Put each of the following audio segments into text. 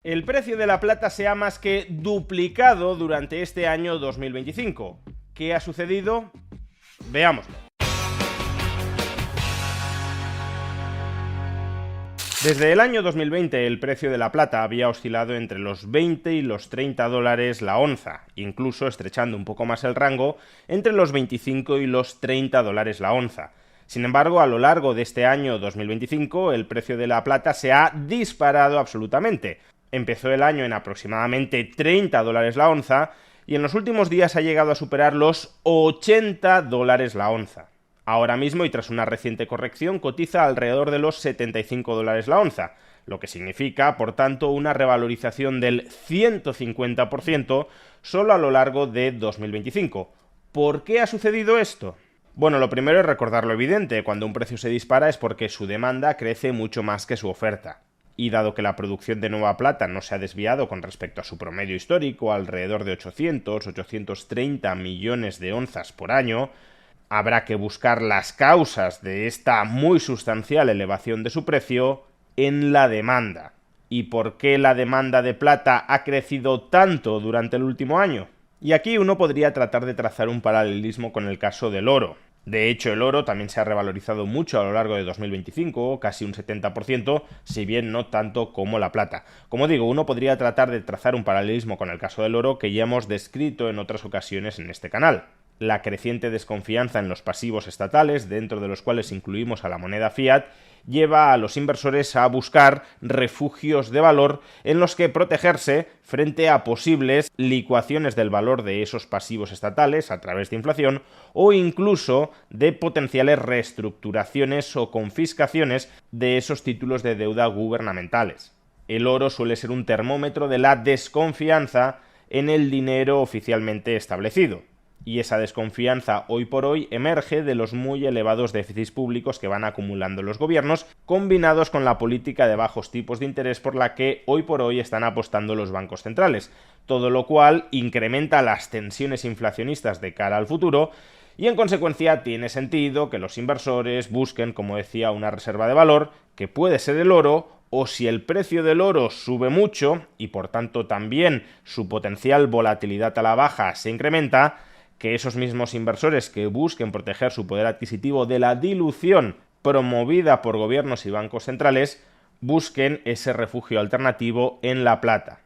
El precio de la plata se ha más que duplicado durante este año 2025. ¿Qué ha sucedido? Veámoslo. Desde el año 2020 el precio de la plata había oscilado entre los 20 y los 30 dólares la onza, incluso estrechando un poco más el rango entre los 25 y los 30 dólares la onza. Sin embargo, a lo largo de este año 2025 el precio de la plata se ha disparado absolutamente. Empezó el año en aproximadamente 30 dólares la onza y en los últimos días ha llegado a superar los 80 dólares la onza. Ahora mismo, y tras una reciente corrección, cotiza alrededor de los 75 dólares la onza, lo que significa, por tanto, una revalorización del 150% solo a lo largo de 2025. ¿Por qué ha sucedido esto? Bueno, lo primero es recordar lo evidente: cuando un precio se dispara es porque su demanda crece mucho más que su oferta. Y dado que la producción de nueva plata no se ha desviado con respecto a su promedio histórico, alrededor de 830 millones de onzas por año, habrá que buscar las causas de esta muy sustancial elevación de su precio en la demanda. ¿Y por qué la demanda de plata ha crecido tanto durante el último año? Y aquí uno podría tratar de trazar un paralelismo con el caso del oro. De hecho, el oro también se ha revalorizado mucho a lo largo de 2025, casi un 70%, si bien no tanto como la plata. Como digo, uno podría tratar de trazar un paralelismo con el caso del oro que ya hemos descrito en otras ocasiones en este canal. La creciente desconfianza en los pasivos estatales, dentro de los cuales incluimos a la moneda fiat, lleva a los inversores a buscar refugios de valor en los que protegerse frente a posibles licuaciones del valor de esos pasivos estatales a través de inflación o incluso de potenciales reestructuraciones o confiscaciones de esos títulos de deuda gubernamentales. El oro suele ser un termómetro de la desconfianza en el dinero oficialmente establecido. Y esa desconfianza hoy por hoy emerge de los muy elevados déficits públicos que van acumulando los gobiernos, combinados con la política de bajos tipos de interés por la que hoy por hoy están apostando los bancos centrales, todo lo cual incrementa las tensiones inflacionistas de cara al futuro y en consecuencia tiene sentido que los inversores busquen, como decía, una reserva de valor, que puede ser el oro, o si el precio del oro sube mucho y por tanto también su potencial volatilidad a la baja se incrementa, que esos mismos inversores que busquen proteger su poder adquisitivo de la dilución promovida por gobiernos y bancos centrales busquen ese refugio alternativo en la plata.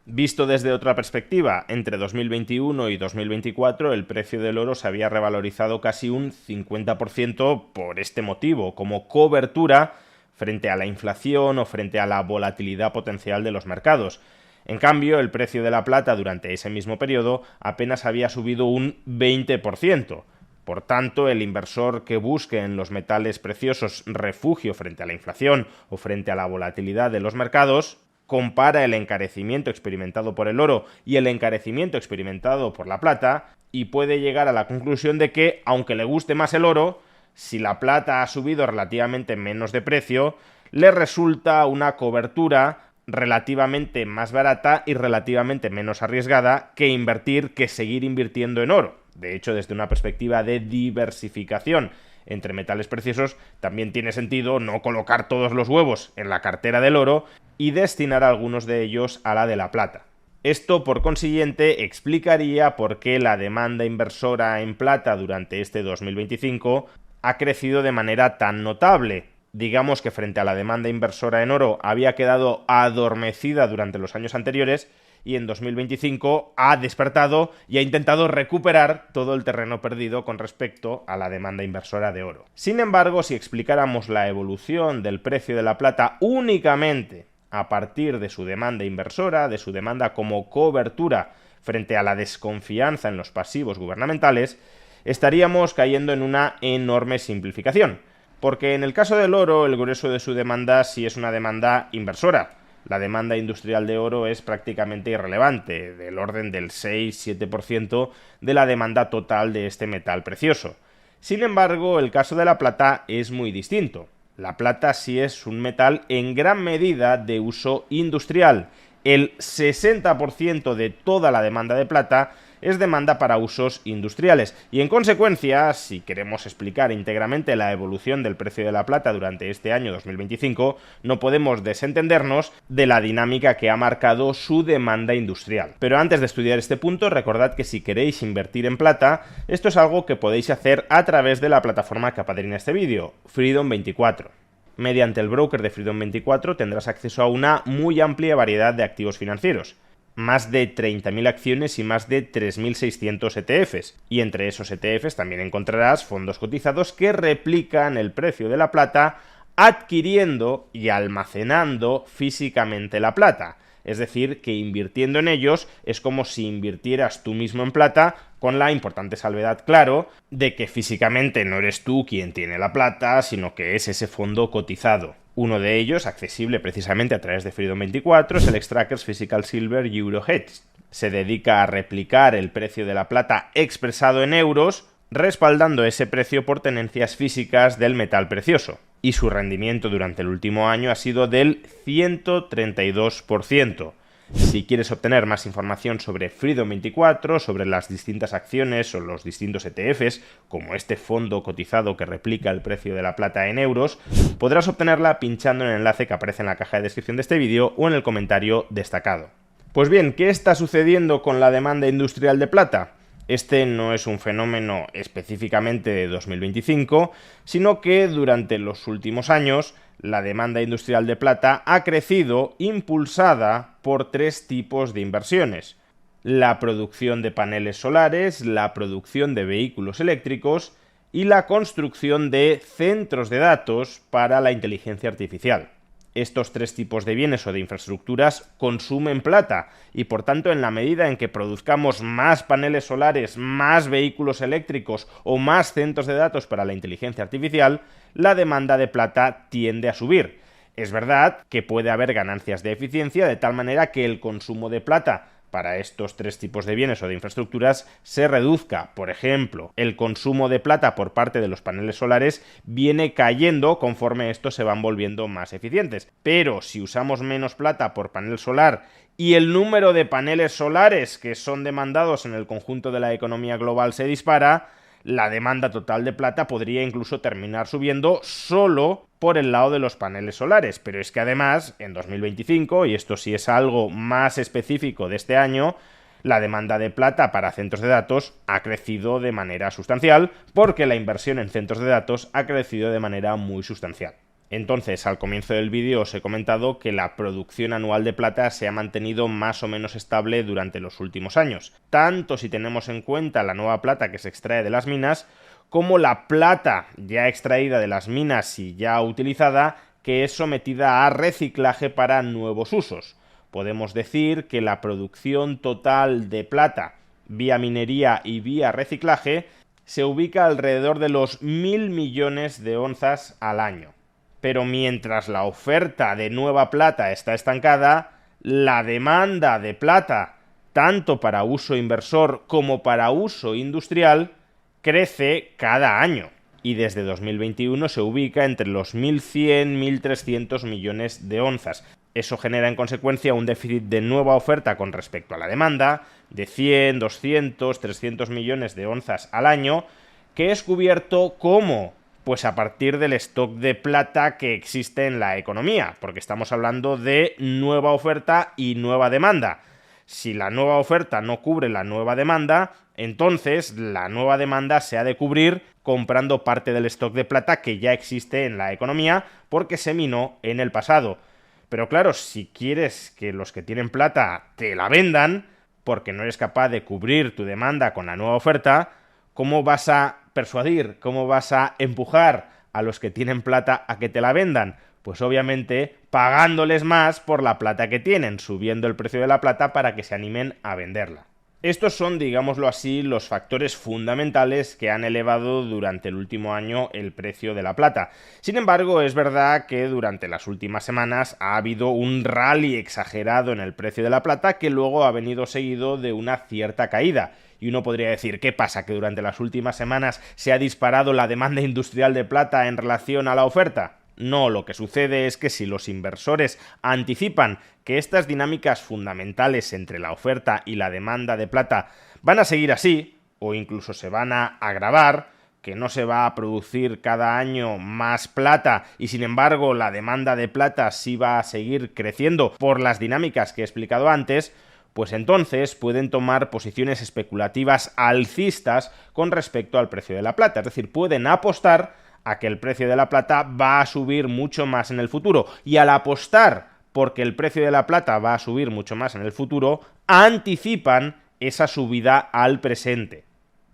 Visto desde otra perspectiva, entre 2021 y 2024 el precio del oro se había revalorizado casi un 50% por este motivo, como cobertura frente a la inflación o frente a la volatilidad potencial de los mercados. En cambio, el precio de la plata durante ese mismo periodo apenas había subido un 20%. Por tanto, el inversor que busque en los metales preciosos refugio frente a la inflación o frente a la volatilidad de los mercados, compara el encarecimiento experimentado por el oro y el encarecimiento experimentado por la plata y puede llegar a la conclusión de que, aunque le guste más el oro, si la plata ha subido relativamente menos de precio, le resulta una cobertura relativamente más barata y relativamente menos arriesgada que seguir invirtiendo en oro. De hecho, desde una perspectiva de diversificación entre metales preciosos, también tiene sentido no colocar todos los huevos en la cartera del oro y destinar algunos de ellos a la de la plata. Esto, por consiguiente, explicaría por qué la demanda inversora en plata durante este 2025 ha crecido de manera tan notable. Digamos que frente a la demanda inversora en oro había quedado adormecida durante los años anteriores y en 2025 ha despertado y ha intentado recuperar todo el terreno perdido con respecto a la demanda inversora de oro. Sin embargo, si explicáramos la evolución del precio de la plata únicamente a partir de su demanda inversora, de su demanda como cobertura frente a la desconfianza en los pasivos gubernamentales, estaríamos cayendo en una enorme simplificación. Porque en el caso del oro, el grueso de su demanda sí es una demanda inversora. La demanda industrial de oro es prácticamente irrelevante, del orden del 6-7% de la demanda total de este metal precioso. Sin embargo, el caso de la plata es muy distinto. La plata sí es un metal en gran medida de uso industrial El 60% de toda la demanda de plata es demanda para usos industriales y en consecuencia, si queremos explicar íntegramente la evolución del precio de la plata durante este año 2025, no podemos desentendernos de la dinámica que ha marcado su demanda industrial. Pero antes de estudiar este punto, recordad que si queréis invertir en plata, esto es algo que podéis hacer a través de la plataforma que apadrina este vídeo, Freedom24. Mediante el broker de Freedom24 tendrás acceso a una muy amplia variedad de activos financieros, más de 30.000 acciones y más de 3.600 ETFs. Y entre esos ETFs también encontrarás fondos cotizados que replican el precio de la plata adquiriendo y almacenando físicamente la plata. Es decir, que invirtiendo en ellos es como si invirtieras tú mismo en plata, con la importante salvedad, claro, de que físicamente no eres tú quien tiene la plata, sino que es ese fondo cotizado. Uno de ellos, accesible precisamente a través de Freedom24, es el Xtrackers Physical Silver Euro Hedge. Se dedica a replicar el precio de la plata expresado en euros, respaldando ese precio por tenencias físicas del metal precioso. Y su rendimiento durante el último año ha sido del 132%. Si quieres obtener más información sobre Freedom24, sobre las distintas acciones o los distintos ETFs, como este fondo cotizado que replica el precio de la plata en euros, podrás obtenerla pinchando en el enlace que aparece en la caja de descripción de este vídeo o en el comentario destacado. Pues bien, ¿qué está sucediendo con la demanda industrial de plata? Este no es un fenómeno específicamente de 2025, sino que durante los últimos años la demanda industrial de plata ha crecido impulsada por tres tipos de inversiones: la producción de paneles solares, la producción de vehículos eléctricos y la construcción de centros de datos para la inteligencia artificial. Estos tres tipos de bienes o de infraestructuras consumen plata y por tanto en la medida en que produzcamos más paneles solares, más vehículos eléctricos o más centros de datos para la inteligencia artificial, la demanda de plata tiende a subir. Es verdad que puede haber ganancias de eficiencia de tal manera que el consumo de plata para estos tres tipos de bienes o de infraestructuras se reduzca. Por ejemplo, el consumo de plata por parte de los paneles solares viene cayendo conforme estos se van volviendo más eficientes. Pero si usamos menos plata por panel solar y el número de paneles solares que son demandados en el conjunto de la economía global se dispara, la demanda total de plata podría incluso terminar subiendo solo por el lado de los paneles solares. Pero es que además, en 2025, y esto sí es algo más específico de este año, la demanda de plata para centros de datos ha crecido de manera sustancial porque la inversión en centros de datos ha crecido de manera muy sustancial. Entonces, al comienzo del vídeo os he comentado que la producción anual de plata se ha mantenido más o menos estable durante los últimos años, tanto si tenemos en cuenta la nueva plata que se extrae de las minas, como la plata ya extraída de las minas y ya utilizada, que es sometida a reciclaje para nuevos usos. Podemos decir que la producción total de plata vía minería y vía reciclaje se ubica alrededor de los 1.000 millones de onzas al año. Pero mientras la oferta de nueva plata está estancada, la demanda de plata, tanto para uso inversor como para uso industrial, crece cada año. Y desde 2021 se ubica entre los 1.100-1.300 millones de onzas. Eso genera en consecuencia un déficit de nueva oferta con respecto a la demanda de 100, 200, 300 millones de onzas al año, que es cubierto ¿cómo? Pues a partir del stock de plata que existe en la economía, porque estamos hablando de nueva oferta y nueva demanda. Si la nueva oferta no cubre la nueva demanda, entonces la nueva demanda se ha de cubrir comprando parte del stock de plata que ya existe en la economía porque se minó en el pasado. Pero claro, si quieres que los que tienen plata te la vendan, porque no eres capaz de cubrir tu demanda con la nueva oferta, ¿cómo vas a persuadir, cómo vas a empujar a los que tienen plata a que te la vendan? Pues obviamente pagándoles más por la plata que tienen, subiendo el precio de la plata para que se animen a venderla. Estos son, digámoslo así, los factores fundamentales que han elevado durante el último año el precio de la plata. Sin embargo, es verdad que durante las últimas semanas ha habido un rally exagerado en el precio de la plata que luego ha venido seguido de una cierta caída. Y uno podría decir, ¿qué pasa? ¿Que durante las últimas semanas se ha disparado la demanda industrial de plata en relación a la oferta? No, lo que sucede es que si los inversores anticipan que estas dinámicas fundamentales entre la oferta y la demanda de plata van a seguir así, o incluso se van a agravar, que no se va a producir cada año más plata y sin embargo la demanda de plata sí va a seguir creciendo por las dinámicas que he explicado antes, pues entonces pueden tomar posiciones especulativas alcistas con respecto al precio de la plata. Es decir, pueden apostar a que el precio de la plata va a subir mucho más en el futuro. Y al apostar porque el precio de la plata va a subir mucho más en el futuro, anticipan esa subida al presente.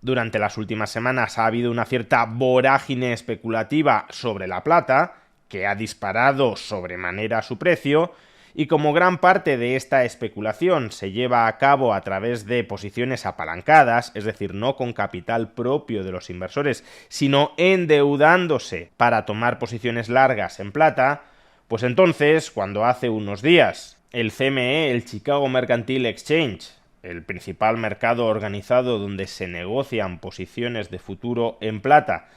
Durante las últimas semanas ha habido una cierta vorágine especulativa sobre la plata, que ha disparado sobremanera su precio, y como gran parte de esta especulación se lleva a cabo a través de posiciones apalancadas, es decir, no con capital propio de los inversores, sino endeudándose para tomar posiciones largas en plata, pues entonces, cuando hace unos días el CME, el Chicago Mercantile Exchange, el principal mercado organizado donde se negocian posiciones de futuro en plata,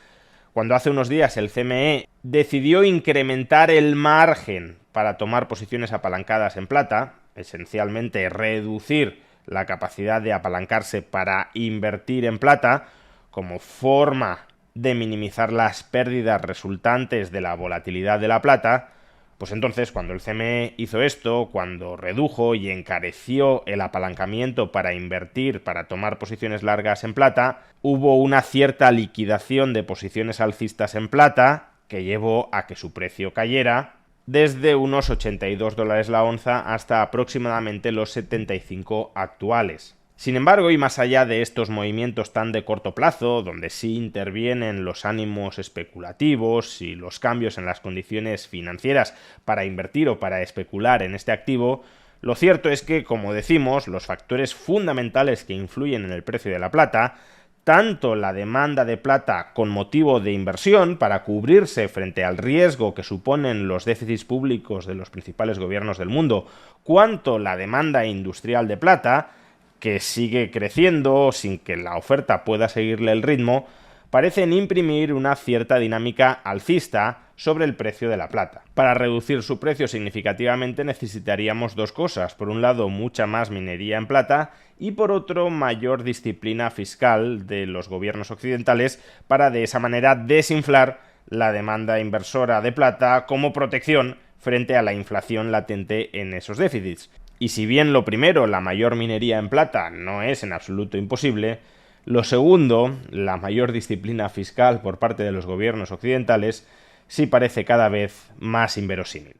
cuando hace unos días el CME decidió incrementar el margen para tomar posiciones apalancadas en plata, esencialmente reducir la capacidad de apalancarse para invertir en plata, como forma de minimizar las pérdidas resultantes de la volatilidad de la plata, pues entonces cuando el CME hizo esto, cuando redujo y encareció el apalancamiento para invertir, para tomar posiciones largas en plata, hubo una cierta liquidación de posiciones alcistas en plata que llevó a que su precio cayera desde unos $82 la onza hasta aproximadamente los 75 actuales. Sin embargo, y más allá de estos movimientos tan de corto plazo, donde sí intervienen los ánimos especulativos y los cambios en las condiciones financieras para invertir o para especular en este activo, lo cierto es que, como decimos, los factores fundamentales que influyen en el precio de la plata, tanto la demanda de plata con motivo de inversión para cubrirse frente al riesgo que suponen los déficits públicos de los principales gobiernos del mundo, cuanto la demanda industrial de plata, que sigue creciendo sin que la oferta pueda seguirle el ritmo, parecen imprimir una cierta dinámica alcista sobre el precio de la plata. Para reducir su precio significativamente necesitaríamos dos cosas. Por un lado, mucha más minería en plata y por otro, mayor disciplina fiscal de los gobiernos occidentales para de esa manera desinflar la demanda inversora de plata como protección frente a la inflación latente en esos déficits. Y si bien lo primero, la mayor minería en plata, no es en absoluto imposible, lo segundo, la mayor disciplina fiscal por parte de los gobiernos occidentales, sí parece cada vez más inverosímil.